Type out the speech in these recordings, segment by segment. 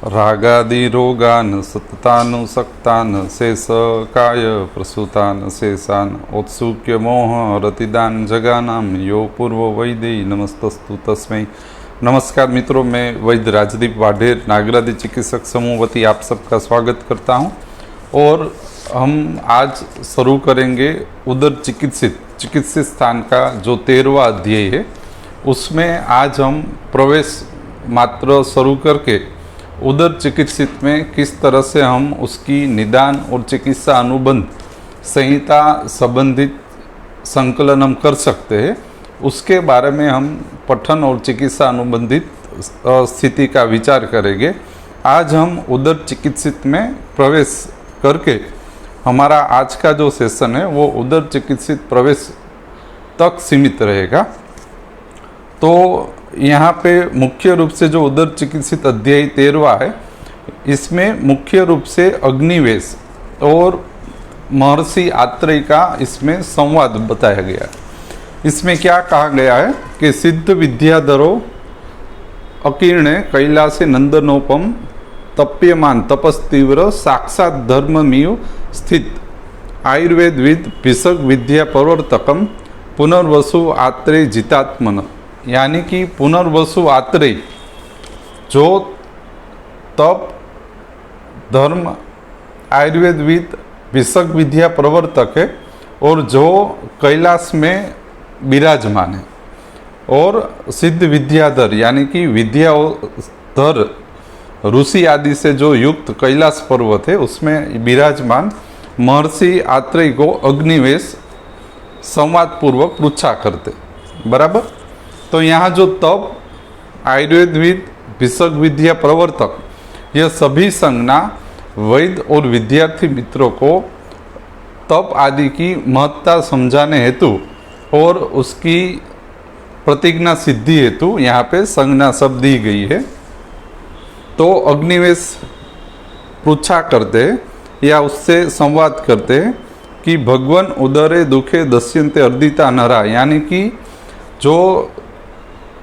रागादिरोगान् सततानुसक्तान् शेषकाय प्रसूतान् शेषान् औत्सुक्य मोह रतिदान जगानाम यो पूर्व वैद्य नमस्तस्तु तस्मै। नमस्कार मित्रों, मैं वैद्य राजदीप वाढेर नागरादी चिकित्सक समूह वती आप सबका स्वागत करता हूं। और हम आज शुरू करेंगे उदर चिकित्सित स्थान का जो 13वां अध्याय है, उसमें आज हम प्रवेश मात्र शुरू करके उदर चिकित्सित में किस तरह से हम उसकी निदान और चिकित्सा अनुबंध संहिता संबंधित संकलन हम कर सकते हैं, उसके बारे में हम पठन और चिकित्सा अनुबंधित स्थिति का विचार करेंगे। आज हम उदर चिकित्सित में प्रवेश करके हमारा आज का जो सेशन है वो उदर चिकित्सित प्रवेश तक सीमित रहेगा। तो यहाँ पे मुख्य रूप से जो उदर चिकित्सित अध्याय 13वां है, इसमें मुख्य रूप से अग्निवेश और महर्षि आत्रेय का इसमें संवाद बताया गया है। इसमें क्या कहा गया है कि सिद्ध विद्याधरो अकीर्णे कैलासे नंदनोपम तप्यमान तपस्तीव्र साक्षात धर्ममीय स्थित आयुर्वेदविद भिषक विद्या प्रवर्तकम पुनर्वसु आत्रेय जितात्मन, यानी कि पुनर्वसु आत्रेय जो तप धर्म आयुर्वेदविद भिषक विद्या प्रवर्तक है और जो कैलाश में विराजमान है, और सिद्ध विद्याधर यानी कि विद्याधर ऋषि आदि से जो युक्त कैलाश पर्वत है उसमें विराजमान महर्षि आत्रेय को अग्निवेश संवाद पूर्वक पृच्छा करते। बराबर। तो यहाँ जो तप आयुर्वेदविद भिषक विद्या प्रवर्तक, यह सभी संज्ञा वैद्य और विद्यार्थी मित्रों को तप आदि की महत्ता समझाने हेतु और उसकी प्रतिज्ञा सिद्धि हेतु यहाँ पे संज्ञा शब्द दी गई है। तो अग्निवेश पृच्छा करते या उससे संवाद करते कि भगवान उदरे दुखे दस्यन्ते अर्दिता नरा, यानी कि जो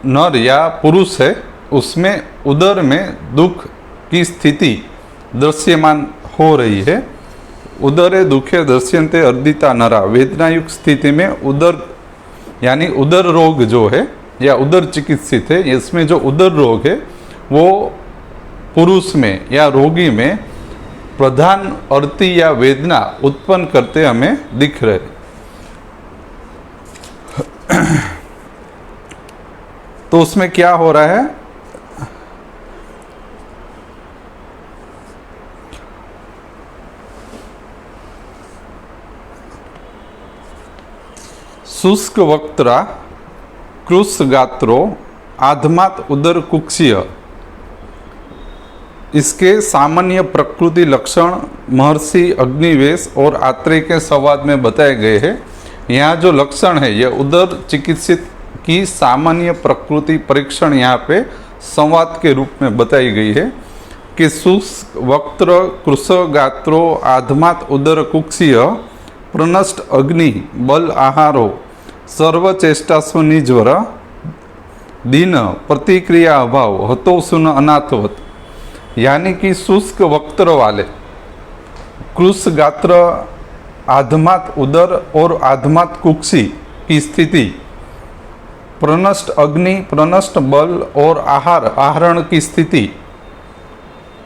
नर या पुरुष है उसमें उदर में दुख की स्थिति दृश्यमान हो रही है। उदरे दुखे दृश्यन्ते अर्दिता नरा, वेदना युक्त स्थिति में उदर यानी उदर रोग जो है या उदर चिकित्सित है, इसमें जो उदर रोग है वो पुरुष में या रोगी में प्रधान अर्ति या वेदना उत्पन्न करते हमें दिख रहे। तो उसमें क्या हो रहा है, शुष्क वक्त्रा कृश गात्रो आधमात उदर कुक्षीय, इसके सामान्य प्रकृति लक्षण महर्षि अग्निवेश और आत्रेय के संवाद में बताए गए हैं। यहाँ जो लक्षण है यह उदर चिकित्सित की सामान्य प्रकृति परीक्षण यहाँ पे संवाद के रूप में बताई गई है कि शुष्क वक्त्र कृश गात्रो आधमात उदर कुक्षीय प्रनष्ट अग्नि बल आहारो सर्वचेष्टासु निज्वर दीन प्रतिक्रिया अभाव हतोसुन अनाथवत, यानी कि शुष्क वक्त्र वाले कृश गात्र आधमात उदर और आधमात कुक्षी की स्थिति, प्रनष्ट अग्नि प्रनष्ट बल और आहरण की स्थिति,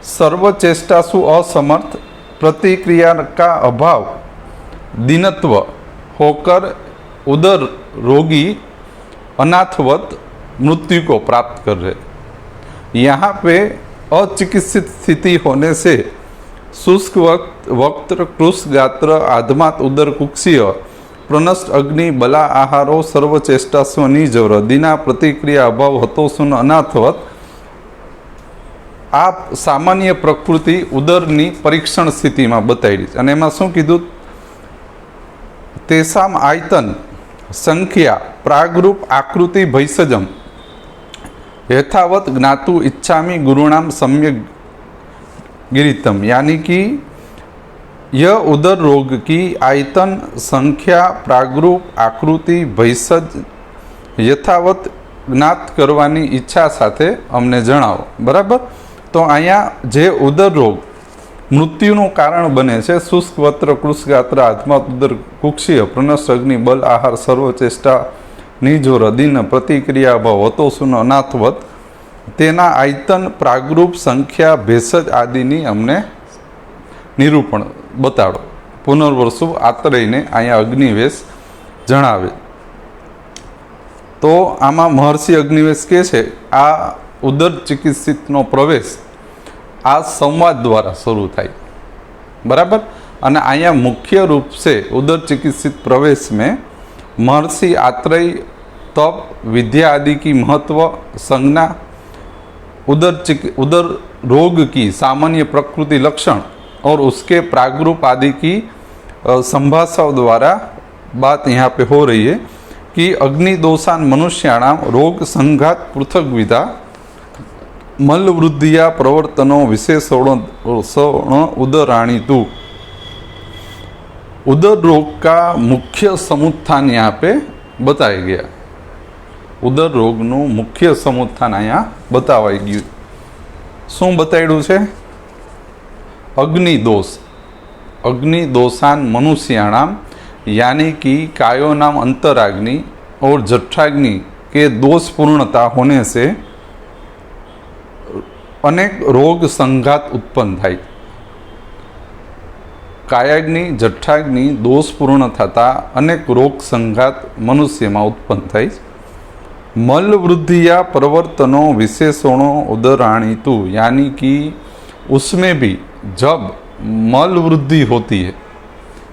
सर्वचेष्टासु असमर्थ प्रतिक्रिया का अभाव, दीनत्व होकर उदर रोगी अनाथवत मृत्यु को प्राप्त कर रहे। यहाँ पे अचिकित्सित स्थिति होने से शुष्क वक्त्र कृश गात्र आधमात उदर कुक्षीय प्रनष्ट अग्नि बला आहारो सर्वचेष्टासु निजवर दीना प्रतिक्रिया अभाव हतोसुन अनाथवत, आप सामान्य प्रकृति उदરની परीक्षण स्थितिમાં બતાવી છે। અને એમાં શું કીધું, તેસામ આયતન સંખ્યા પ્રાગરૂપ આકૃતિ ભૈષજમ यथावत ज्ञातु इच्छामि गुरुणाम सम्यक गिरितम, यानी कि यह उदर रोग की आयतन संख्या प्रागरूप आकृति भैषज यथावत જ્ઞાત કરવાની ઈચ્છા સાથે અમને જણાવો। બરાબર। તો અહીંયા જે ઉદર રોગ મૃત્યુનું કારણ બને છે, શુષ્ક વત્ર કૃષગાત્ર આત્મા ઉદર કુક્ષીય પ્રનસ અગ્નિ બલ આહાર સર્વચેષ્ટા નિજોર અધીન પ્રતિક્રિયા ભાવ હતોસુન અનાથવત, તેના આયતન પ્રાગરૂપ સંખ્યા ભેષજ આદિની અમને નિરૂપણ બતાડો. પુનર્વસુ આત્રેયને અહીંયા અગ્નિવેશ જણાવે. તો આમાં મહર્ષિ અગ્નિવેશ કહે છે આ ઉદર ચિકિત્સિતનો પ્રવેશ આ સંવાદ દ્વારા શરૂ થાય. બરાબર. અને અહીંયા મુખ્ય રૂપ છે उदर चिकित्सित प्रवेश में महर्षि आत्रेय तप विद्या आदि की महत्व संज्ञा, उदर रोग की सामान्य प्रकृति लक्षण और उसके प्रागरूप आदि की संभाषा द्वारा बात यहाँ पे हो रही है कि अग्नि दोषान मनुष्याणाम रोग संघात पृथक विधा मल वृद्धिया प्रवर्तनों विशेषण उदराणी तु. उदर रोग का मुख्य समुत्थान यहाँ पे बताया गया. उदर रोगનું મુખ્ય સમુત્થાન અહીંયા બતાવાઈ ગયું. શું બતાડ્યું છે? अग्निदोष. अग्निदोषान मनुष्याणाम यानी कि कायो नाम अंतराग्नि और जठराग्नि के दोष पूर्णता होने से अनेक रोग संघात उत्पन्न થાય. कायाग्नि जठराग्नि दोष पूर्ण थता अनेक रोग संघात मनुष्य में उत्पन्न થાય. मल वृद्धिया प्रवर्तनों विशेषणों उदराणितु, यानी कि उसमें भी जब मल वृद्धि होती है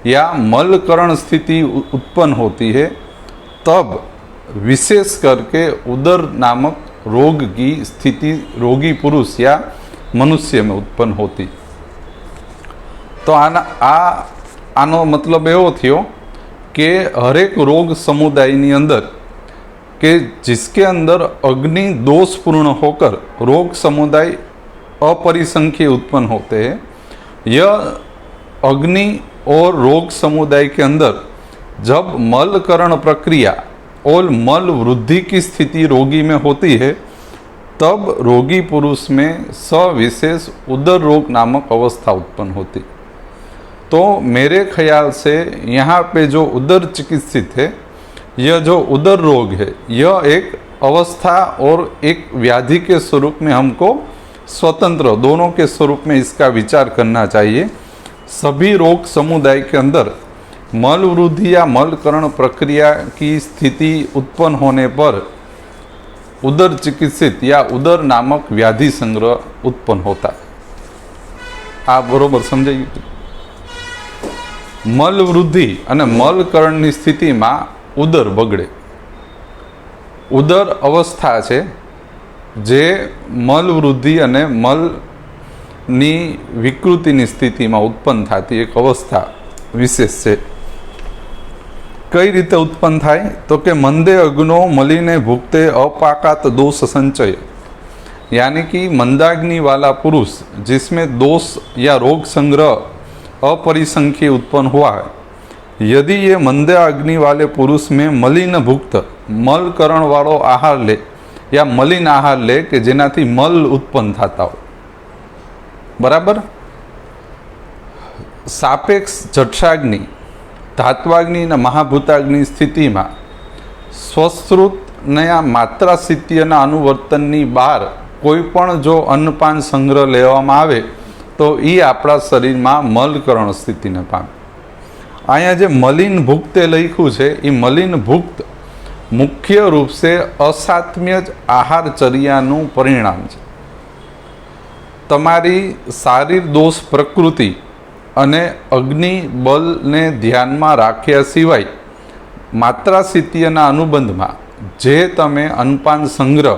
या मलकरण स्थिति उत्पन्न होती है तब विशेष करके उदर नामक रोग की स्थिति रोगी पुरुष या मनुष्य में उत्पन्न होती. तो आनो मतलब एवो थयो कि हरेक रोग समुदाय अंदर कि जिसके अंदर अग्नि दोष पूर्ण होकर रोग समुदाय अपरिसंख्य उत्पन्न होते हैं, यह अग्नि और रोग समुदाय के अंदर जब मलकरण प्रक्रिया और मल वृद्धि की स्थिति रोगी में होती है तब रोगी पुरुष में सविशेष उदर रोग नामक अवस्था उत्पन्न होती. तो मेरे ख्याल से यहाँ पे जो उदर चिकित्सित है, यह जो उदर रोग है, यह एक अवस्था और एक व्याधि के स्वरूप में हमको स्वतंत्र दोनों के स्वरूप में इसका विचार करना चाहिए. सभी रोग समुदाय के अंदर मल वृद्धि या मलकरण प्रक्रिया की स्थिति उत्पन्न होने पर उदर चिकित्सित या उदर नामक व्याधि संग्रह उत्पन्न होता. आप बरोबर समझाई? मल वृद्धि અને મલકરણની સ્થિતિમાં ઉદર બગડે. ઉદર અવસ્થા છે જે મલ વૃદ્ધિ અને મલની વિકૃતિની સ્થિતિમાં ઉત્પન્ન થતી એક અવસ્થા વિશેષ છે. કઈ રીતે ઉત્પન્ન થાય? તો કે મંદે અગ્નો મલિને ભુક્તે અપાકાત दोष संचय, यानी कि मंदाग्नि वाला पुरुष जिसमें दोष या रोग संग्रह अपरिसंख्य उत्पन्न हुआ है, यदि ये मंदे अग्नि वाले पुरुष में मलिन भुक्त मलकरण वालो आहार ले या मलिन आहार ले कि जेनाथी मल उत्पन्न थता हो. बराबर. सापेक्ष जठराग्नि धात्वाग्नि ने महाभूताग्नि स्थिति में स्वश्रुत नया मात्रा स्थितिना अनुवर्तननी बहार कोईपण जो अन्नपान संग्रह लेवामां आवे तो ये आपણા शरीરમાં मलकरण स्थिति ने पामे. अहींया जे मलिन भुक्ते लख्युं छे ए मलिन भुक्त मुख्य रूप से असात्म्य आहारचर्यानुं परिणाम छे. तमारी शारीर दोष प्रकृति अने अग्नि बल ने ध्यान में राख्या सिवाय मात्रा स्थितिना अनुबंध में जे तमे अन्नपान संग्रह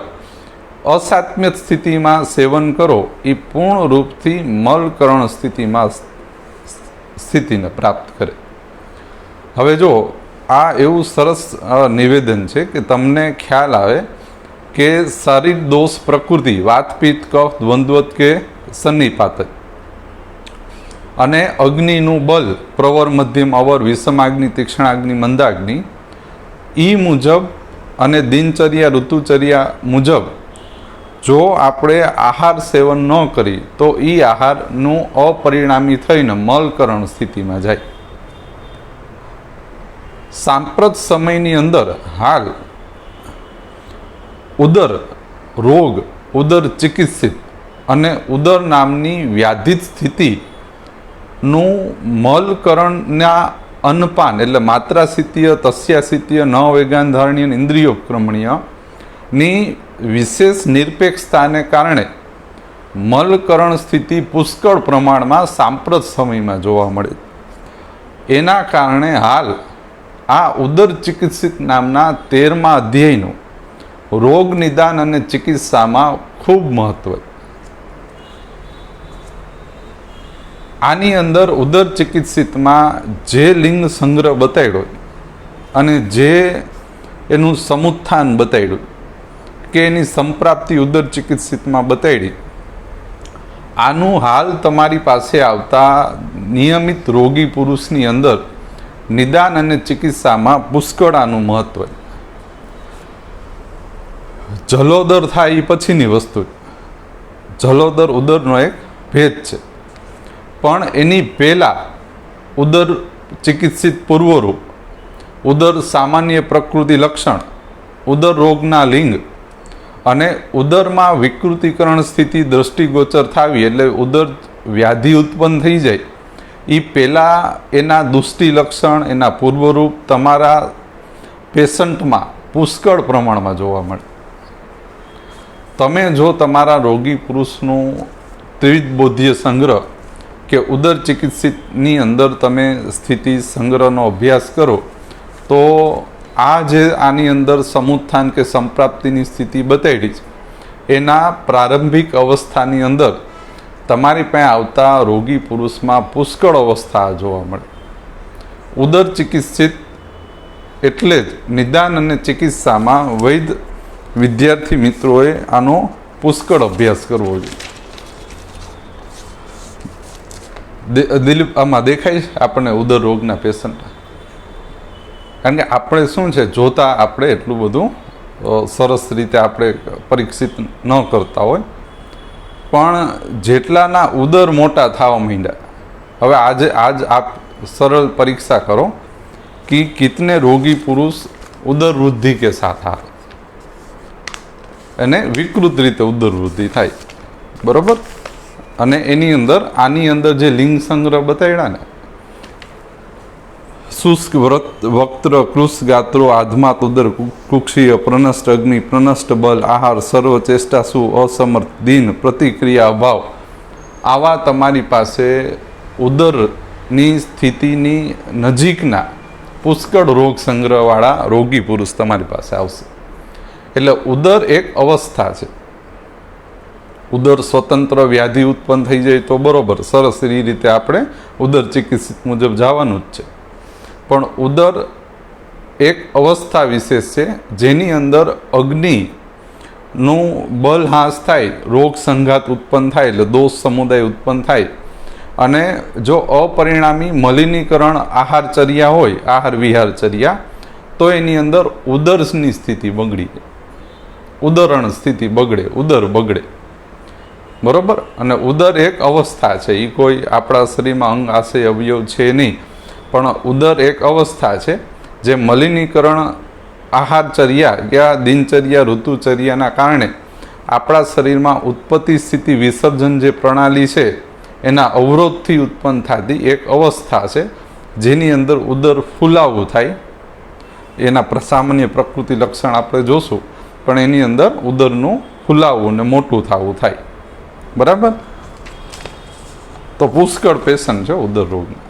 असात्म्य स्थिति में सेवन करो ये पूर्ण रूप थी मलकरण स्थिति में स्थिति ने प्राप्त करे. हवे जो आ एवं सरस निवेदन है कि तमने ख्याल आवे कि शारीर दोष प्रकृति वात पित्त कफ द्वंद्वत के सन्निपात अने अग्निनु बल प्रवर मध्यम अवर विषमाग्नि तीक्ष्णाग्नि मंदाग्नि ई मुजब अने दिनचर्या ऋतुचर्या मुजब જો આપણે આહાર સેવન ન કરી તો એ આહારનું અપરિણામી થઈને મલકરણ સ્થિતિમાં જાય. સાંપ્રત સમયની અંદર હાલ ઉદર રોગ, ઉદર ચિકિત્સિત અને ઉદર નામની વ્યાધિત સ્થિતિનું મલકરણના અન્નપાન એટલે માત્રાશીતીય, તસ્યાશીતીય, ન વેગાનધારણીય અને ઇન્દ્રિયોક્રમણીયની વિશેષ નિરપેક્ષતાને કારણે મલકરણ સ્થિતિ પુષ્કળ પ્રમાણમાં સાંપ્રત સમયમાં જોવા મળે. એના કારણે હાલ આ ઉદર ચિકિત્સિત નામના 13મા અધ્યાયનું રોગ નિદાન અને ચિકિત્સામાં ખૂબ મહત્વ. આની અંદર ઉદર ચિકિત્સિતમાં જે લિંગ સંગ્રહ બતાડ્યો અને જે એનું સમુત્થાન બતાડ્યું કે એની સંપ્રાપ્તિ ઉદર ચિકિત્સિતમાં બતાડી, આનું હાલ તમારી પાસે આવતા નિયમિત રોગી પુરુષની અંદર નિદાન અને ચિકિત્સામાં પુષ્કળ આનું મહત્વ. જલોદર થાય એ પછીની વસ્તુ. જલોદર ઉદરનો એક ભેદ છે, પણ એની પહેલાં ઉદર ચિકિત્સિત પૂર્વરૂપ, ઉદર સામાન્ય પ્રકૃતિ લક્ષણ, ઉદર રોગના લિંગ અને ઉદરમાં વિકૃતિકરણ સ્થિતિ દ્રષ્ટિગોચર થવી એટલે ઉદર વ્યાધિ ઉત્પન્ન થઈ જાય એ પહેલાં એના દુષ્ટિ લક્ષણ, એના પૂર્વરૂપ તમારા પેશન્ટમાં પુષ્કળ પ્રમાણમાં જોવા મળે. તમે જો તમારા રોગી પુરુષનું ત્રિવિધ બોધ્ય સંગ્રહ કે ઉદર ચિકિત્સિતની અંદર તમે સ્થિતિ સંગ્રહનો અભ્યાસ કરો તો આ જે આની અંદર સમુત્થાન કે સંપ્રાપ્તિની સ્થિતિ બતાડી છે એના પ્રારંભિક અવસ્થાની અંદર તમારી પાસે આવતા રોગી પુરુષમાં પુષ્કળ અવસ્થા જોવા મળે. ઉદર ચિકિત્સિત એટલે જ નિદાન અને ચિકિત્સામાં વૈદ વિદ્યાર્થી મિત્રોએ આનો પુષ્કળ અભ્યાસ કરવો જોઈએ. દિલીપ, આમાં દેખાય છે આપણને ઉદર રોગના પેશન્ટ? કારણ કે આપણે શું છે, જોતા આપણે એટલું બધું સરસ રીતે આપણે પરીક્ષિત ન કરતા હોય, પણ જેટલાના ઉદર મોટા થવા માંડ્યા. હવે આજ આપ સરળ પરીક્ષા કરો કે કિતને રોગી પુરુષ ઉદર વૃદ્ધિ કે સાથ આવે અને વિકૃત રીતે ઉદર વૃદ્ધિ થાય, બરોબર? અને એની અંદર આની અંદર જે લિંગ સંગ્રહ બતાવ્યા ને, શુષ્ક વક્ત્ર કૃષ ગાત્રો આધમાત ઉદર કુક્ષીય પ્રનષ્ટ અગ્નિ પ્રનષ્ટ બલ આહાર સર્વ ચેષ્ટાસુ અસમર્થ દીન પ્રતિક્રિયા અભાવ, આવા તમારી પાસે ઉદરની સ્થિતિની નજીકના પુષ્કળ રોગ સંગ્રહવાળા રોગી પુરુષ તમારી પાસે આવશે. એટલે ઉદર એક અવસ્થા છે. ઉદર સ્વતંત્ર વ્યાધિ ઉત્પન્ન થઈ જાય તો બરોબર, સરસ એ રીતે આપણે ઉદર ચિકિત્સિત મુજબ જવાનું જ છે. પણ ઉદર એક અવસ્થા વિશેષ છે જેની અંદર અગ્નિનું બલહાસ થાય, રોગ સંઘાત ઉત્પન્ન થાય એટલે દોષ સમુદાય ઉત્પન્ન થાય. અને જો અપરિણામી મલિનીકરણ આહારચર્યા હોય, આહાર વિહારચર્યા, તો એની અંદર ઉદરની સ્થિતિ બગડી જાય, ઉદરણ સ્થિતિ બગડે, ઉદર બગડે, બરોબર? અને ઉદર એક અવસ્થા છે, એ કોઈ આપણા શરીરમાં અંગ આશય અવયવ છે નહીં, પણ ઉદર એક અવસ્થા છે જે મલિનીકરણ આહારચર્યા યા દિનચર્યા ઋતુચર્યાના કારણે આપણા શરીરમાં ઉત્પત્તિ સ્થિતિ વિસર્જન જે પ્રણાલી છે એના અવરોધથી ઉત્પન્ન થતી એક અવસ્થા છે જેની અંદર ઉદર ફૂલાવું થાય. એના સામાન્ય પ્રકૃતિ લક્ષણ આપણે જોશું, પણ એની અંદર ઉદરનું ફૂલાવવું ને મોટું થવું થાય, બરાબર? તો પુષ્કળ પેશન્ટ છે ઉદર રોગના.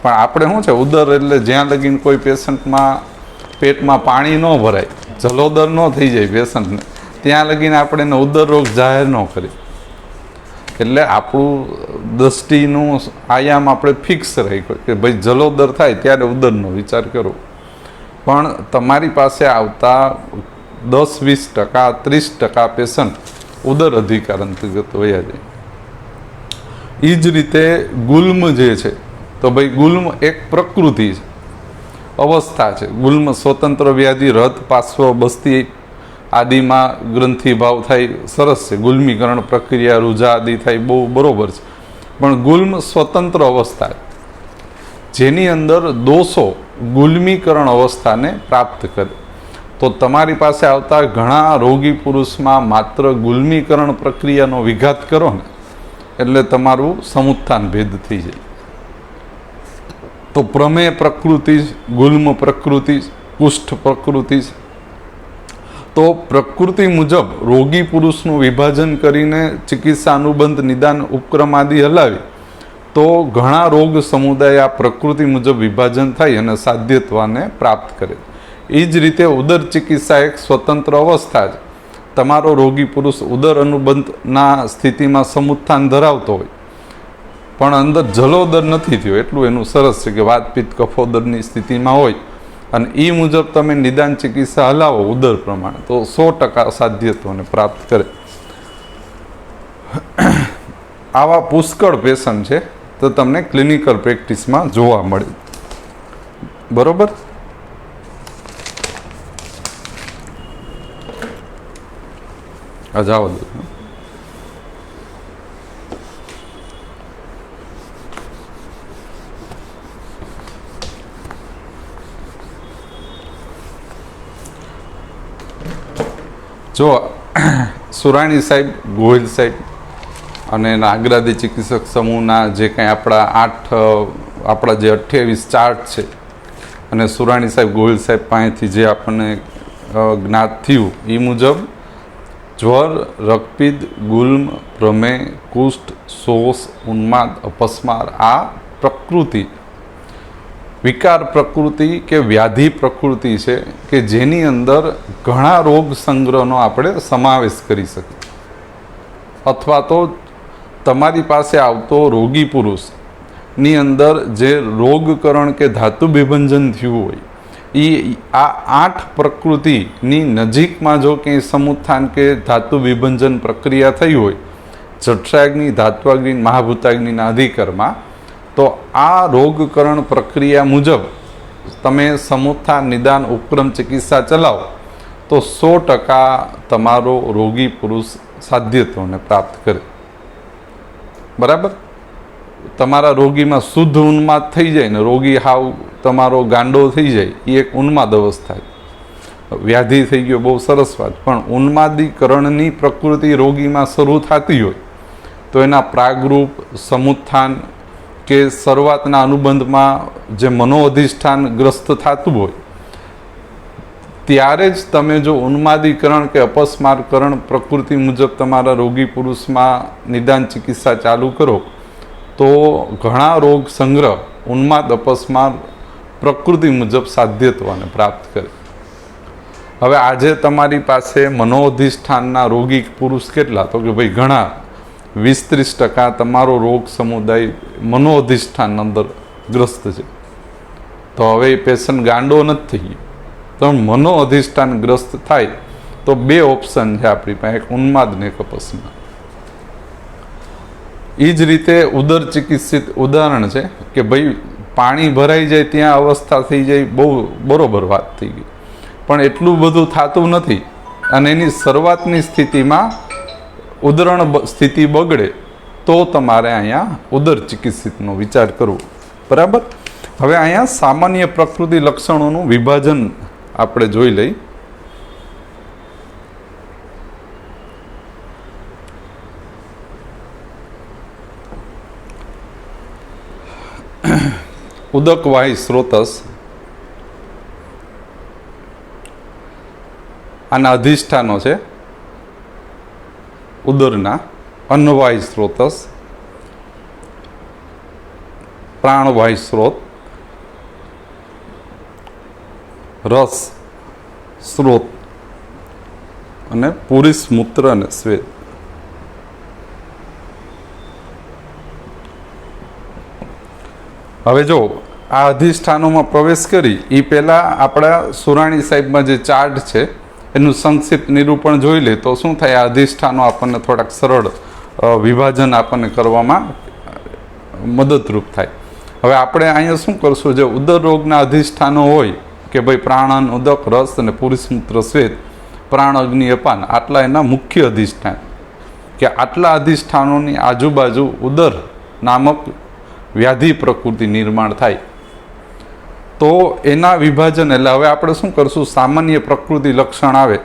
પણ આપણે શું છે, ઉદર એટલે જ્યાં લગીને કોઈ પેશન્ટમાં પેટમાં પાણી ન ભરાય, જલોદર ન થઈ જાય પેશન્ટને, ત્યાં લગીને આપણે એને ઉદર રોગ જાહેર ન કરીએ. એટલે આપણું દ્રષ્ટિનું આયામ આપણે ફિક્સ રાખ્યો કે ભાઈ જલોદર થાય ત્યારે ઉદરનો વિચાર કરો. પણ તમારી પાસે આવતા 10-20%, 30% પેશન્ટ ઉદર અધિકાર અંતર્ગત વયા જાય. એ જ રીતે ગુલ્મ જે છે, તો ભાઈ ગુલ્મ એક પ્રકૃતિ છે, અવસ્થા છે. ગુલ્મ સ્વતંત્ર વ્યાધિ રથ પાર્શ્વ બસ્તી આદિમાં ગ્રંથિ ભાવ થાય, સરસ છે. ગુલ્મીકરણ પ્રક્રિયા, રૂઝા આદિ થાય, બહુ બરોબર છે. પણ ગુલ્મ સ્વતંત્ર અવસ્થા જેની અંદર દોષો ગુલ્મીકરણ અવસ્થાને પ્રાપ્ત કરે. તો તમારી પાસે આવતા ઘણા રોગી પુરુષમાં માત્ર ગુલ્મીકરણ પ્રક્રિયાનો વિઘાત કરો ને એટલે તમારું સમુત્થાન ભેદ થઈ જાય. તો પ્રમેય પ્રકૃતિ, ગુલ્મ પ્રકૃતિ, કુષ્ઠ પ્રકૃતિ. તો પ્રકૃતિ મુજબ રોગી પુરુષનું વિભાજન કરીને ચિકિત્સા અનુબંધ નિદાન ઉપક્રમ આદિ હલાવી તો ઘણા રોગ સમુદાય આ પ્રકૃતિ મુજબ વિભાજન થાય અને સાધ્યત્વાને પ્રાપ્ત કરે. એ જ રીતે ઉદર ચિકિત્સા એક સ્વતંત્ર અવસ્થા છે. તમારો રોગી પુરુષ ઉદર અનુબંધના સ્થિતિમાં સમુત્થાન ધરાવતો હોય પણ અંદર જલોદર નથી થયો, એટલું એનું સરસ છે કે વાતપિત્ત કફોદરની સ્થિતિમાં હોય અને એ મુજબ તમે નિદાન ચિકિત્સા હલાવો ઉદર પ્રમાણે તો 100% સાધ્યત્વને પ્રાપ્ત કરે. આવા પુષ્કળ પેશન્ટ છે તો તમને ક્લિનિકલ પ્રેક્ટિસમાં જોવા મળે. બરોબર. જાઓ દો. જો સુરાણી સાહેબ, ગોહિલ સાહેબ અને નાગરાદી ચિકિત્સક સમૂહના જે કંઈ આપણા જે 28 ચાર્ટ છે અને સુરાણી સાહેબ, ગોહિલ સાહેબ પાસેથી જે આપણને જ્ઞાત થયું એ મુજબ જ્વર, રક્તપિત્ત, ગુલ્મ, પ્રમેય, કુષ્ઠ, શોષ, ઉન્માદ, અપસ્માર આ પ્રકૃતિ વિકાર પ્રકૃતિ કે વ્યાધિ પ્રકૃતિ છે કે જેની અંદર ઘણા રોગ સંગ્રહનો આપણે સમાવેશ કરી શકીએ. અથવા તો તમારી પાસે આવતો રોગી પુરુષની અંદર જે રોગકરણ કે ધાતુ વિભંજન થયું હોય એ આ 8 પ્રકૃતિની નજીકમાં જો કંઈ સમુત્થાન કે ધાતુ વિભંજન પ્રક્રિયા થઈ હોય જઠરાગ્નિ, ધાત્વાગ્નિ, મહાભૂતાગ્નિના અધિકરમાં તો આ રોગકરણ પ્રક્રિયા મુજબ તમે સમુત્થાન નિદાન ઉપક્રમ ચિકિત્સા ચલાવો તો 100% તમારો રોગી પુરુષ સાધ્યત્વને પ્રાપ્ત કરે. બરાબર. તમારા રોગીમાં શુદ્ધ ઉન્માદ થઈ જાય ને રોગી હાવ તમારો ગાંડો થઈ જાય એ એક ઉન્માદ અવસ્થા. વ્યાધિ થઈ ગયો, બહુ સરસ વાત. પણ ઉન્માદીકરણની પ્રકૃતિ રોગીમાં શરૂ થતી હોય તો એના પ્રાગરૂપ સમુત્થાન કે શરૂઆતના અનુબંધમાં જે મનોઅધિષ્ઠાન ગ્રસ્ત થતું હોય ત્યારે જ તમે જો ઉન્માદીકરણ કે અપસ્મારકરણ પ્રકૃતિ મુજબ તમારા રોગી પુરુષમાં નિદાન ચિકિત્સા ચાલુ કરો તો ઘણા રોગ સંગ્રહ ઉન્માદ અપસ્માર પ્રકૃતિ મુજબ સાધ્યત્વને પ્રાપ્ત કરે. હવે આજે તમારી પાસે મનોઅધિષ્ઠાનના રોગી પુરુષ કેટલા? તો કે ભાઈ ઘણા 20-30% તમારો રોગ સમુદાય મનોઅધિષ્ઠાન અંદર ગ્રસ્ત છે. તો હવે એ પેશન્ટ ગાંડો નથી થઈ ગયો. તો મનોઅધિષ્ઠાન ગ્રસ્ત થાય તો 2 ઓપ્શન છે આપણી પાસે, એક ઉન્માદ ને એક અપસ્માર. એ જ રીતે ઉદર ચિકિત્સિત ઉદાહરણ છે કે ભાઈ પાણી ભરાઈ જાય ત્યાં અવસ્થા થઈ જાય, બહુ બરોબર વાત થઈ ગઈ. પણ એટલું બધું થતું નથી અને એની શરૂઆતની સ્થિતિમાં ઉદરણ સ્થિતિ બગડે તો તમારે અહીંયા ઉદર ચિકિત્સિતનો વિચાર કરવો. બરાબર. હવે અહીંયા સામાન્ય પ્રકૃતિ લક્ષણોનું વિભાજન આપણે જોઈ લઈ. ઉદકવાહી સ્રોતસ આના અધિષ્ઠાનો છે ઉદરના, અન્નવાહી સ્રોતસ, પ્રાણવાહી સ્ત્રોત, રસ સ્ત્રોત અને પુરુષ મૂત્ર અને શ્વેત. હવે જો આ અધિષ્ઠાનોમાં પ્રવેશ કરી એ પહેલાં આપણા સુરાણી સાહેબમાં જે ચાર્ટ છે એનું સંક્ષિપ્ત નિરૂપણ જોઈ લે તો શું થાય, આ અધિષ્ઠાનો આપણને થોડાક સરળ વિભાજન આપણને કરવામાં મદદરૂપ થાય. હવે આપણે અહીંયા શું કરશું, જે ઉદર રોગના અધિષ્ઠાનો હોય કે ભાઈ પ્રાણન, ઉદક, રસ અને પુરુષ મૂત્ર શ્વેત પ્રાણ, અગ્નિ, અપાન આટલા એના મુખ્ય અધિષ્ઠાન, કે આટલા અધિષ્ઠાનોની આજુબાજુ ઉદર નામક વ્યાધિ પ્રકૃતિ નિર્માણ થાય. તો એના વિભાજન એટલે હવે આપણે શું કરશું, સામાન્ય પ્રકૃતિ લક્ષણ આવે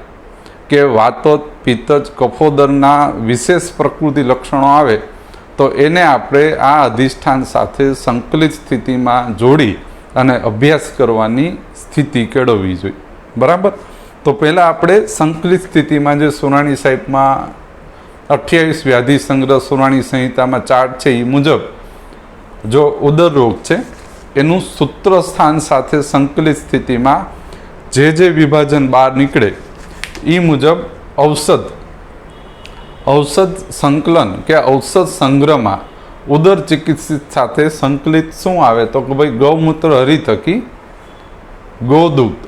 કે વાતો, પિત્ત, કફોદરના વિશેષ પ્રકૃતિ લક્ષણો આવે તો એને આપણે આ અધિષ્ઠાન સાથે સંકલિત સ્થિતિમાં જોડી અને અભ્યાસ કરવાની સ્થિતિ કેળવવી જોઈએ. બરાબર. તો પહેલાં આપણે સંકલિત સ્થિતિમાં જે સુરાણી સાહેબમાં 28 વ્યાધિ સંગ્રહ સુરાણી સંહિતામાં ચાર્ટ છે એ મુજબ જો ઉદર રોગ છે એનું સૂત્ર સ્થાન સાથે સંકલિત સ્થિતિમાં જે વિભાજન બહાર નીકળે એ મુજબ ઔષધ સંકલન કે ઔષધ સંગ્રહમાં ઉદર ચિકિત્સિત સાથે સંકલિત શું આવે તો કે ભાઈ ગૌમૂત્ર, હરિતકી, ગોદૂધ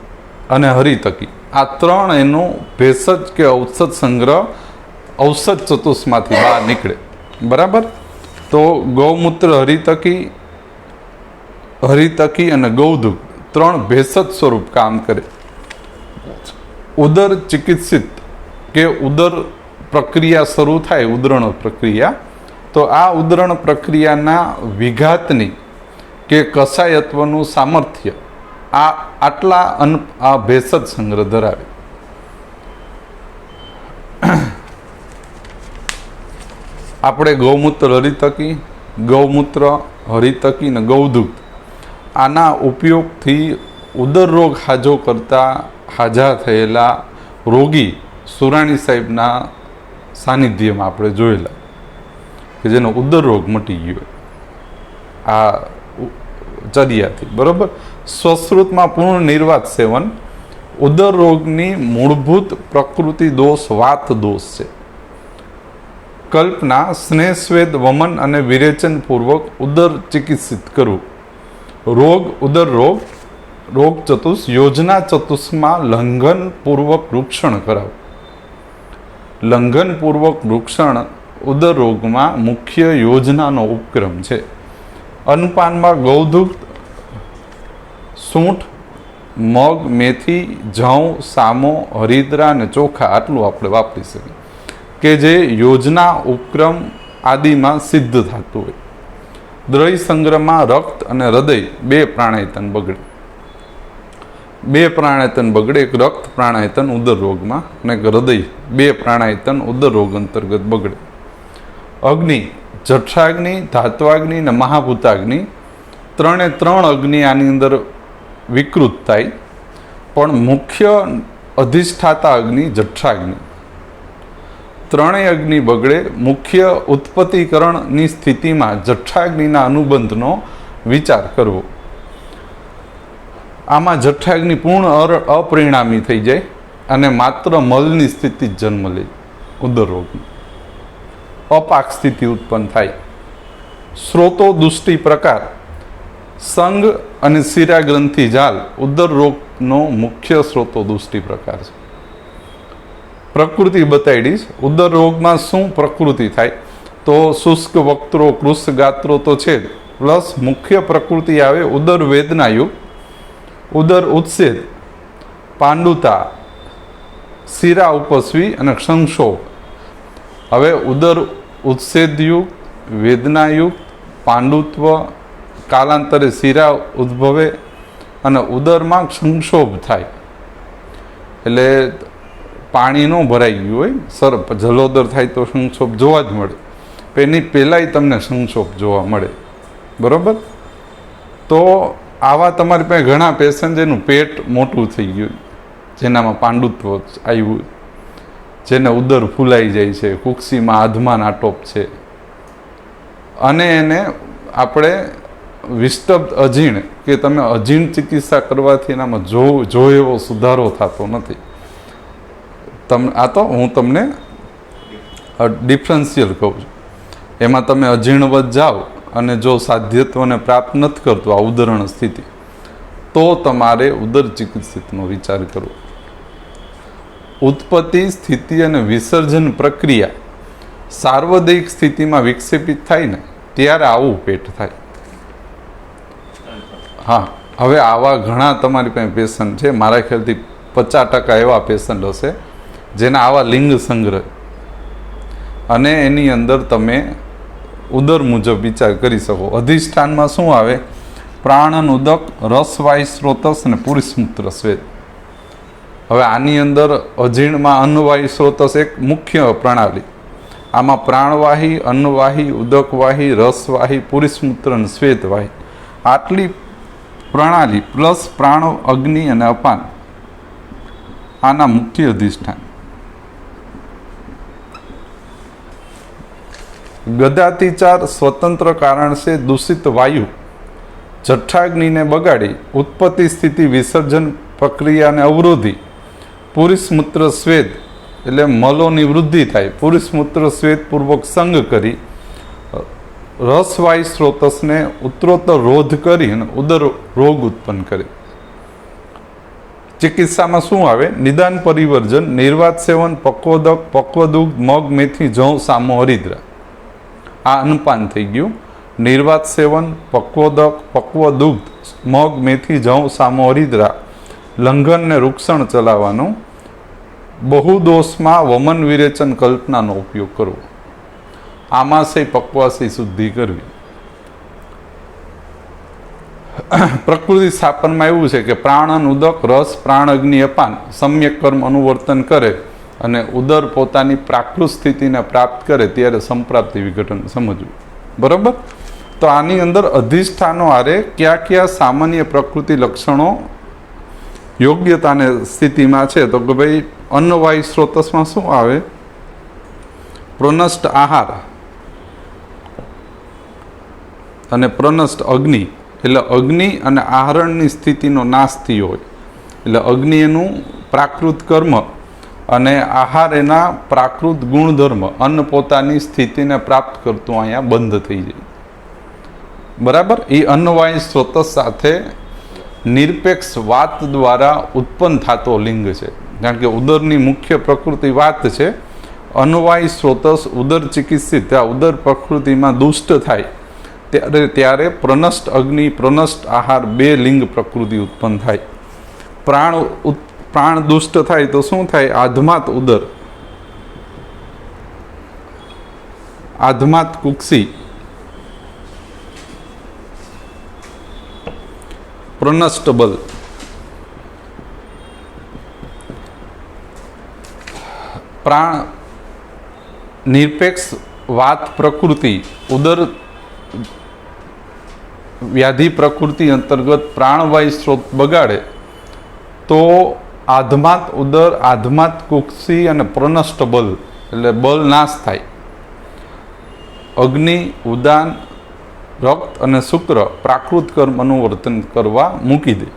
અને હરિતકી આ ત્રણ એનું ભેષજ કે ઔષધ સંગ્રહ ઔષધ ચતુષ્માંથી બહાર નીકળે. બરાબર. તો ગૌમૂત્ર, હરિતકી અને ગૌદૂધ ત્રણ ભેષજ સ્વરૂપ કામ કરે. ઉદર ચિકિત્સિત કે ઉદર પ્રક્રિયા શરૂ થાય, ઉદરણ પ્રક્રિયા, તો આ ઉદરણ પ્રક્રિયાના વિઘાતની કે કષાયત્વનું સામર્થ્ય આટલા આ ભેષજ સંગ્રહ ધરાવે. આપણે ગૌમૂત્ર, હરિતકી અને ગૌદૂધ આના ઉપયોગથી ઉદર રોગ હાજા થયેલા રોગી સુરાણી સાહેબના સાનિધ્યમાં આપણે જોયેલા કે જેનો ઉદર રોગ મટી ગયો આ ચર્યાથી. બરાબર. સ્વશ્રુતમાં પૂર્ણ નિર્વાત સેવન ઉદર રોગની મૂળભૂત પ્રકૃતિ દોષ વાત દોષ છે. કલ્પના, સ્નેહસ્વેદ, વમન અને વિરેચન પૂર્વક ઉદર ચિકિત્સિત કરવું. ઉદર રોગ ચતુષ યોજના ચતુષ્માં લંઘનપૂર્વક વૃક્ષણ કરાવવું. લંઘનપૂર્વક વૃક્ષણ ઉદર રોગમાં મુખ્ય યોજનાનો ઉપક્રમ છે. અન્નપાનમાં ગૌદૂધ, સૂંઠ, મગ, મેથી, જવ, સામો, હરિદ્રા અને ચોખા આટલું આપણે વાપરી શકીએ કે જે યોજના ઉપક્રમ આદિમાં સિદ્ધ થતું હોય. દ્રવ્ય સંગ્રહમાં રક્ત અને હૃદય બે પ્રાણાયતન બગડે. એક રક્ત પ્રાણાયતન ઉદર રોગમાં અને એક હૃદય બે પ્રાણાયતન ઉદર રોગ અંતર્ગત બગડે. અગ્નિ, જઠરાગ્નિ, ધાત્વાગ્નિ અને મહાભૂતાગ્નિ ત્રણે ત્રણ અગ્નિ આની અંદર વિકૃત થાય, પણ મુખ્ય અધિષ્ઠાતા અગ્નિ જઠરાગ્નિ. ત્રણેય અગ્નિ બગડે. મુખ્ય ઉત્પત્તિકરણની સ્થિતિમાં જઠરાગ્નિના અનુબંધનો વિચાર કરવો. આમાં જઠરાગ્નિ પૂર્ણ અપરિણામી થઈ જાય અને માત્ર મલની સ્થિતિ જ જન્મ લે. ઉદર રોગની અપાક સ્થિતિ ઉત્પન્ન થાય. સ્રોતો દુષ્ટિ પ્રકાર સંઘ અને શિરા ગ્રંથિ જાલ ઉદર રોગનો મુખ્ય સ્રોતો દુષ્ટિ પ્રકાર છે. પ્રકૃતિ બતાડીશ. ઉદર રોગમાં શું પ્રકૃતિ થાય તો શુષ્ક વક્ત્રો, કૃષ્ણ ગાત્રો તો છે જ, પ્લસ મુખ્ય પ્રકૃતિ આવે ઉદર વેદનાયુક્ત, ઉદર ઉત્સેદ, પાંડુતા, શિરા ઉપસ્વી અને સંક્ષોભ. હવે ઉદર ઉત્સેદયુક્ત, વેદનાયુક્ત, પાંડુત્વ, કાલાંતરે શિરા ઉદ્ભવે અને ઉદરમાં સંક્ષોભ થાય એટલે પાણી ન ભરાઈ ગયું હોય, જલોદર થાય તો સંક્ષોભ જોવા જ મળે. એની પહેલાંય તમને સંક્ષોભ જોવા મળે. બરાબર. તો આવા તમારી પાસે ઘણા પેશન્ટ જેનું પેટ મોટું થઈ ગયું, જેનામાં પાંડુત્વ આવ્યું, જેને ઉદર ફૂલાઈ જાય છે, કુક્ષીમાં આધમાન આટોપ છે, અને એને આપણે વિસ્તબ્ધ અજીર્ણ કે તમે અજીર્ણ ચિકિત્સા કરવાથી એનામાં જો એવો સુધારો થતો નથી. આ તો હું તમને ડિફરન્શિયલ કહું છું. એમાં તમે અજીર્ણવત જાઓ અને જો સાધ્યત્વને પ્રાપ્ત નથી કરતું આ ઉદરણ સ્થિતિ, તો તમારે ઉદર ચિકિત્સિતનો વિચાર કરવો. ઉત્પત્તિ, સ્થિતિ અને વિસર્જન પ્રક્રિયા સાર્વદયિક સ્થિતિમાં વિક્ષેપિત થાય ને ત્યારે આવું પેટ થાય. હા, હવે આવા ઘણા તમારી પાસે પેશન્ટ છે. મારા ખ્યાલથી 50% એવા પેશન્ટ હશે જેના આવા લિંગ સંગ્રહ, અને એની અંદર તમે ઉદર મુજબ વિચાર કરી શકો. અધિષ્ઠાનમાં શું આવે? પ્રાણન ઉદક, રસવાય સ્રોતસ અને પુરુષમૂત્ર સ્વેદ. હવે આની અંદર અજીર્ણમાં અન્નવાયુ સ્રોતસ એક મુખ્ય પ્રણાલી. આમાં પ્રાણવાહી, અન્નવાહી, ઉદકવાહી, રસવાહી, પુરુષમૂત્ર અને શ્વેતવાહી, આટલી પ્રણાલી પ્લસ પ્રાણ, અગ્નિ અને અપાન, આના મુખ્ય અધિષ્ઠાન. ગદાતિચાર સ્વતંત્ર કારણ છે દૂષિત વાયુ જઠ્ઠાગ્નિને બગાડી ઉત્પત્તિ સ્થિતિ વિસર્જન પ્રક્રિયાને અવરોધી પુરુષમૂત્ર સ્વેદ એટલે મલોની વૃદ્ધિ થાય, પુરુષમૂત્ર સ્વેદ પૂર્વક સંગ કરી રસવાયુ સ્રોતસને ઉત્તરોત્તર રોધ કરી અને ઉદર રોગ ઉત્પન્ન કરે. ચિકિત્સામાં શું આવે? નિદાન પરિવર્જન, નિર્વાત સેવન, પક્વોદક, પક્વદુગ્ધ, મગ, મેથી, જવ, સામો, હરિદ્રા. આ અન્નપાન થઈ ગયું. નિર્વાત સેવન, પક્વોદક, પક્વદુગ્ધ, મગ, મેથી, જવ, સામો, હરિદ્રા, લંઘન ને રૂક્ષણ ચલાવવાનું. બહુદોષમાં વમન વિરેચન કલ્પનાનો ઉપયોગ કરવો. આમાશય પક્વાશય શુદ્ધિ કરવી. પ્રકૃતિ સ્થાપનમાં એવું છે કે પ્રાણન ઉદક, રસ, પ્રાણ, અગ્નિ, અપાન સમ્યક કર્મ અનુવર્તન કરે અને ઉદર પોતાની પ્રાકૃત સ્થિતિને પ્રાપ્ત કરે ત્યારે સંપ્રાપ્તિ વિઘટન સમજવું. બરાબર? તો આની અંદર અધિષ્ઠાનો આરે કયા કયા સામાન્ય પ્રકૃતિ લક્ષણો યોગ્યતાને સ્થિતિમાં છે? તો કે ભાઈ અન્નવાયુ સ્રોતસમાં શું આવે? પ્રનષ્ટ આહાર અને પ્રનષ્ટ અગ્નિ, એટલે અગ્નિ અને આહરણની સ્થિતિનો નાશ થયો હોય, એટલે અગ્નિ એનું પ્રાકૃત કર્મ અને આહાર એના પ્રાકૃત ગુણધર્મ, અન્ન પોતાની સ્થિતિને પ્રાપ્ત કરતું અહીંયા બંધ થઈ જાય. બરાબર? એ અન્નવાયુ સ્રોતસ સાથે નિરપેક્ષ વાત દ્વારા ઉત્પન્ન થતો લિંગ છે. કારણ કે ઉદરની મુખ્ય પ્રકૃતિ વાત છે. અન્નવાયુ સ્રોતસ ઉદર ચિકિત્સિત ઉદર પ્રકૃતિમાં દુષ્ટ થાય ત્યારે પ્રનષ્ટ અગ્નિ, પ્રનષ્ટ આહાર, બે લિંગ પ્રકૃતિ ઉત્પન્ન થાય. પ્રાણ દુષ્ટ થાય તો શું થાય? આધમાત ઉદર, આધમાત કુક્ષી, પ્રનષ્ટ બલ. પ્રાણ નિરપેક્ષ વાત પ્રકૃતિ ઉદર વ્યાધિ પ્રકૃતિ અંતર્ગત પ્રાણવાયુ સ્ત્રોત બગાડે તો આધમાત ઉદર, આધમાત કુક્ષી અને પ્રનષ્ટ બલ એટલે બલ નાશ થાય. અગ્નિ, ઉદાન, રક્ત અને શુક્ર પ્રાકૃત કર્મ અનુવર્તન કરવા મૂકી દે.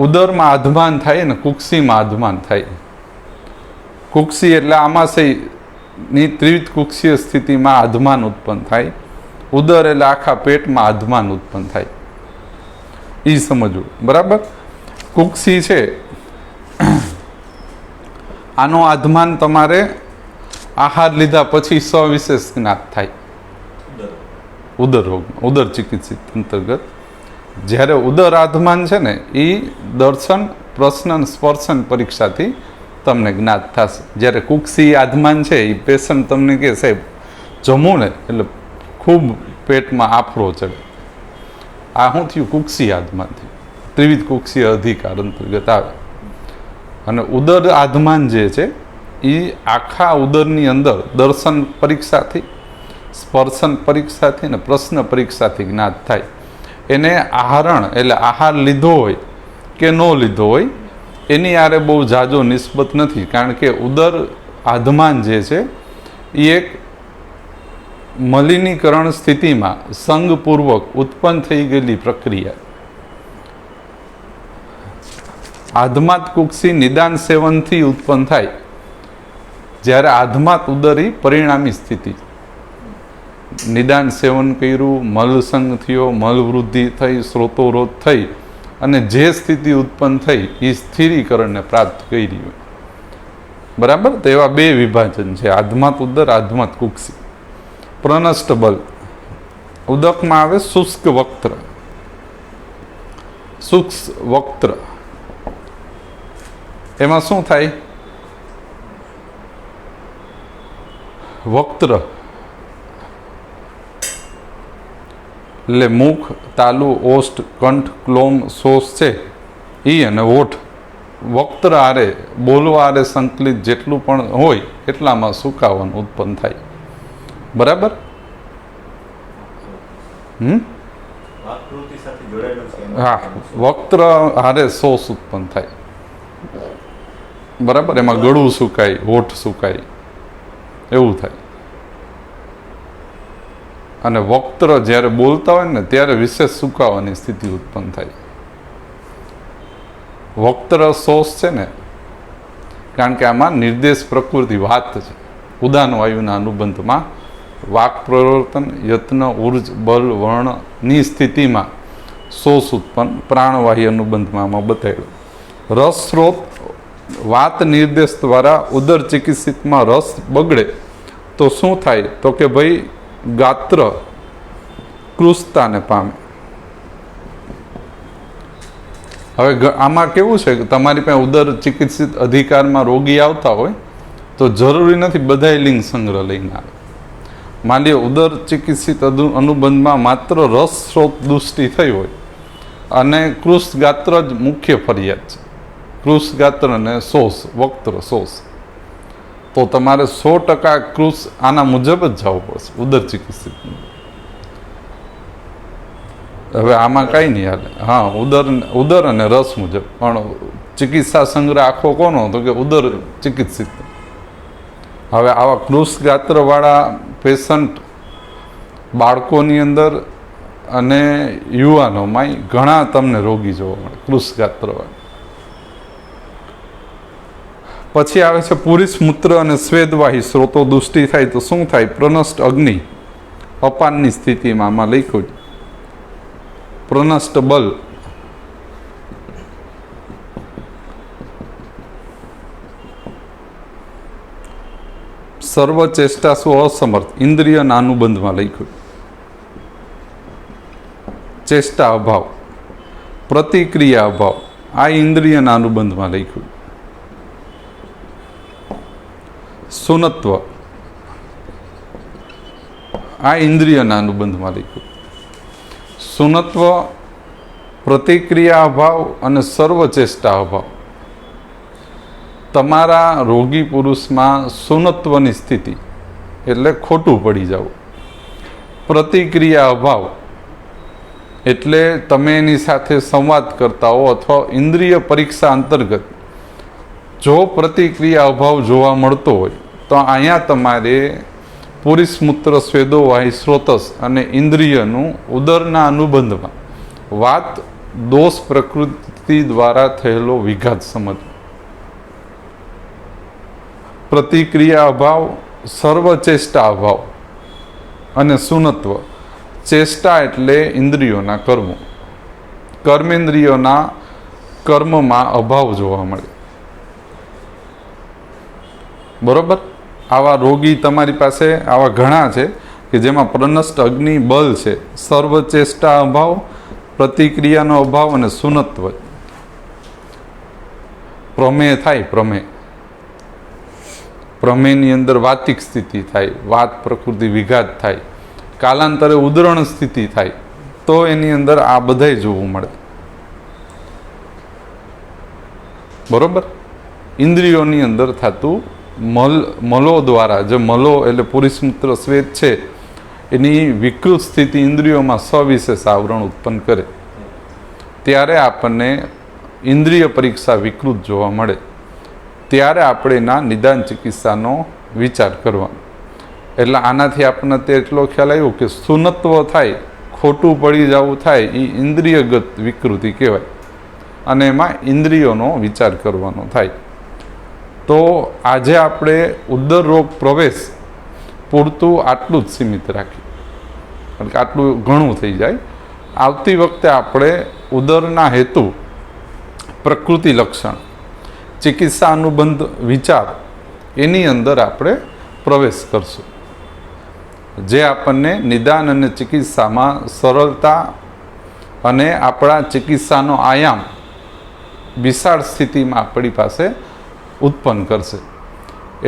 ઉદરમાં આધમાન થાય અને કુક્ષીમાં આધમાન થાય. કુક્ષી એટલે આમાશયની ત્રિવિધ કુક્ષીય સ્થિતિમાં આધમાન ઉત્પન્ન થાય. ઉદર એટલે આખા પેટમાં આધમાન ઉત્પન્ન થાય. એ સમજવું. બરાબર? કુક્ષી છે, આનો આધમાન તમારે આહાર લીધા પછી સવિશેષ જ્ઞાત થાય. ઉદર રોગ, ઉદર ચિકિત્સિત અંતર્ગત જ્યારે ઉદર આધમાન છે ને એ દર્શન, પ્રશ્ન, સ્પર્શન પરીક્ષાથી તમને જ્ઞાત થશે. જ્યારે કુક્ષી આધમાન છે એ પેશન્ટ તમને કહે સાહેબ જમવું ને એટલે ખૂબ પેટમાં આફરો ચડે. આ શું થયું? કુક્ષી આધમાન થયું. ત્રિવિધ કુક્ષીય અધિકાર અંતર્ગત આવે. અને ઉદર આધમાન જે છે એ આખા ઉદરની અંદર દર્શન પરીક્ષાથી, સ્પર્શન પરીક્ષાથી અને પ્રશ્ન પરીક્ષાથી જ્ઞાત થાય. એને આહરણ એટલે આહાર લીધો હોય કે ન લીધો હોય એની આરે બહુ ઝાઝો નિસ્બત નથી. કારણ કે ઉદર આધમાન જે છે એ એક મલિનીકરણ સ્થિતિમાં સંગપૂર્વક ઉત્પન્ન થઈ ગયેલી પ્રક્રિયા. આધમાત કુક્ષી નિદાન સેવનથી ઉત્પન્ન થાય, જ્યારે આધમાત ઉદરી પરિણામી સ્થિતિ. નિદાન સેવન કર્યું, મલસંગ થયો, મલ વૃદ્ધિ થઈ, સ્રોતોરોધ થઈ અને જે સ્થિતિ ઉત્પન્ન થઈ એ સ્થિરીકરણને પ્રાપ્ત કરી હોય. બરાબર? તો એવા બે વિભાજન છે, આધમાત ઉદર, આધમાત કુક્ષી. પ્રનષ્ટ બલ ઉદકમાં આવે શુષ્ક વક્ત્ર. શુષ્ક વક્ત્ર એમાં શું થાય? વક્ત્ર એટલે મુખ, તાલુ, ઓષ્ઠ, કંઠ, ક્લોમ, શોષ છે એ અને ઓઠ વક્ત્ર આરે બોલવા આરે સંકલિત જેટલું પણ હોય એટલામાં સુકાવાનું ઉત્પન્ન થાય. બરાબર? હા, વક્ત્ર હારે શોષ ઉત્પન્ન થાય. બરાબર? એમાં ગળું સુકાય, હોઠ સુકાય, એવું થાય. અને વક્ત્ર જ્યારે બોલતા હોય ને ત્યારે વિશેષ સુકાવાની સ્થિતિ ઉત્પન્ન થાય. વક્ત્ર શોષ છે ને, કારણ કે આમાં નિર્દેશ પ્રકૃતિ વાત છે. ઉદાન વાયુના અનુબંધમાં વાક પ્રવર્તન, યત્ન, ઉર્જ, બલ, વર્ણની સ્થિતિમાં શોષ ઉત્પન્ન પ્રાણવાહી અનુબંધમાં આમાં બતાવ્યું. રસ સ્ત્રોત વાત નિર્દેશ દ્વારા ઉદર ચિકિત્સિતમાં રસ બગડે તો શું થાય? તો કે ભાઈ ગાત્ર કૃશતાને પામે. હવે આમાં કેવું છે કે તમારી પાસે ઉદર ચિકિત્સિત અધિકારમાં રોગી આવતા હોય તો જરૂરી નથી બધાય લિંગ સંગ્રહ લઈને આવે. માની લો ઉદર ચિકિત્સિત અનુબંધમાં માત્ર રસ સ્ત્રોત દુષ્ટિ થઈ હોય અને કૃશ ગાત્ર જ મુખ્ય ફરિયાદ છે. કૃશ ગાત્ર અને શોષ, વક્ત્ર શોષ, તો તમારે 100% કૃશ આના મુજબ જ જવું પડશે ઉદર ચિકિત્સિત. હવે આમાં કાંઈ નહીં હાલે. હા, ઉદર અને રસ મુજબ. પણ ચિકિત્સા સંગ્રહ આખો કોનો? તો કે ઉદર ચિકિત્સિત. હવે આવા કૃશ ગાત્રવાળા પેશન્ટ બાળકોની અંદર અને યુવાનોમાં ઘણા તમને રોગી જોવા મળે કૃશ ગાત્રવાળા. પછી આવે છે પુરુષ મૂત્ર અને સ્વેદવાહી સ્ત્રોતો દુષ્ટિ થાય તો શું થાય? પ્રનષ્ટ અગ્નિ અપાનની સ્થિતિમાં આમાં લખ્યું છે. પ્રનષ્ટ બલ, સર્વ ચેષ્ટાસુ અસમર્થ ઇન્દ્રિયના અનુબંધમાં લખ્યું. ચેષ્ટા અભાવ, પ્રતિક્રિયા અભાવ આ ઇન્દ્રિયના અનુબંધમાં લખ્યું. સુનત્વ આ ઇન્દ્રિયના અનુબંધમાં લખ્યું. સુનત્વ, પ્રતિક્રિયા અભાવ અને સર્વચેષ્ટા અભાવ. તમારા રોગી પુરુષમાં સુનત્વની સ્થિતિ એટલે ખોટું પડી જવું. પ્રતિક્રિયા અભાવ એટલે તમે એની સાથે સંવાદ કરતા હો અથવા ઇન્દ્રિય પરીક્ષા અંતર્ગત જો પ્રતિક્રિયા અભાવ જોવા મળતો હોય તો અહીંયા તમારે પુરુષ મૂત્ર સ્વેદોવાહી સ્રોતસ અને ઇન્દ્રિયનું ઉદરના અનુબંધમાં વાત દોષ પ્રકૃતિ દ્વારા થયેલો વિઘાત સમજ. પ્રતિક્રિયા અભાવ, સર્વચેષ્ટા અભાવ અને સુનત્વ. ચેષ્ટા એટલે ઇન્દ્રિયોના કર્મો, કર્મેન્દ્રિયોના કર્મમાં અભાવ જોવા મળે. બરોબર? આવા રોગી તમારી પાસે આવા ઘણા છે કે જેમાં પ્રનષ્ટ અગ્નિ બલ છે, સર્વચેષ્ટા અભાવ, પ્રતિક્રિયાનો અભાવ અને સુનત્વ. પ્રમેય થાય, પ્રમેયની અંદર વાતિક સ્થિતિ થાય, વાત પ્રકૃતિ વિઘાત થાય, કાલાંતરે ઉદરણ સ્થિતિ થાય તો એની અંદર આ બધાય જોવું મળે. બરોબર? ઇન્દ્રિયોની અંદર થતું મલો દ્વારા, જે મલો એટલે પુરુષ મૂત્ર સ્વેદ છે એની વિકૃત સ્થિતિ ઇન્દ્રિયોમાં સવિશેષ આવરણ ઉત્પન્ન કરે ત્યારે આપણને ઇન્દ્રિય પરીક્ષા વિકૃત જોવા મળે. ત્યારે આપણે એના નિદાન ચિકિત્સાનો વિચાર કરવાનો. એટલે આનાથી આપણને તે એટલો ખ્યાલ આવ્યો કે સુનત્વ થાય, ખોટું પડી જવું થાય એ ઇન્દ્રિયગત વિકૃતિ કહેવાય અને એમાં ઇન્દ્રિયોનો વિચાર કરવાનો થાય. તો આજે આપણે ઉદર રોગ પ્રવેશ પૂરતું આટલું જ સીમિત રાખીએ, કારણ કે આટલું ઘણું થઈ જાય. આવતી વખતે આપણે ઉદરના હેતુ, પ્રકૃતિ લક્ષણ, ચિકિત્સા અનુબંધ વિચાર એની અંદર આપણે પ્રવેશ કરશું, જે આપણને નિદાન અને ચિકિત્સામાં સરળતા અને આપણા ચિકિત્સાનો આયામ વિશાળ સ્થિતિમાં આપણી પાસે ઉત્પન્ન કરશે.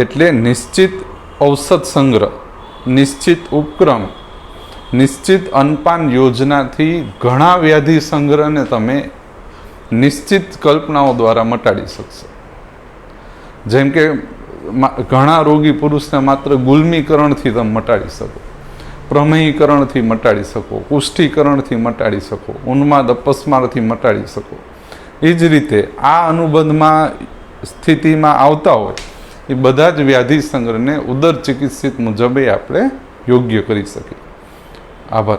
એટલે નિશ્ચિત ઔષધ સંગ્રહ, નિશ્ચિત ઉપક્રમ, નિશ્ચિત અન્નપાન યોજનાથી ઘણા વ્યાધિ સંગ્રહને તમે નિશ્ચિત કલ્પનાઓ દ્વારા મટાડી શકશો. જેમ કે ઘણા રોગી પુરુષને માત્ર ગુલ્મીકરણથી તમે મટાડી શકો, પ્રમેયીકરણથી મટાડી શકો, પુષ્ટિકરણથી મટાડી શકો, ઉન્માદ અપસ્મારથી મટાડી શકો. એ જ રીતે આ અનુબંધમાં સ્થિતિમાં આવતા હોય એ બધા જ વ્યાધિ સંગ્રહને ઉદર ચિકિત્સિત મુજબે આપણે યોગ્ય કરી શકીએ. આભાર.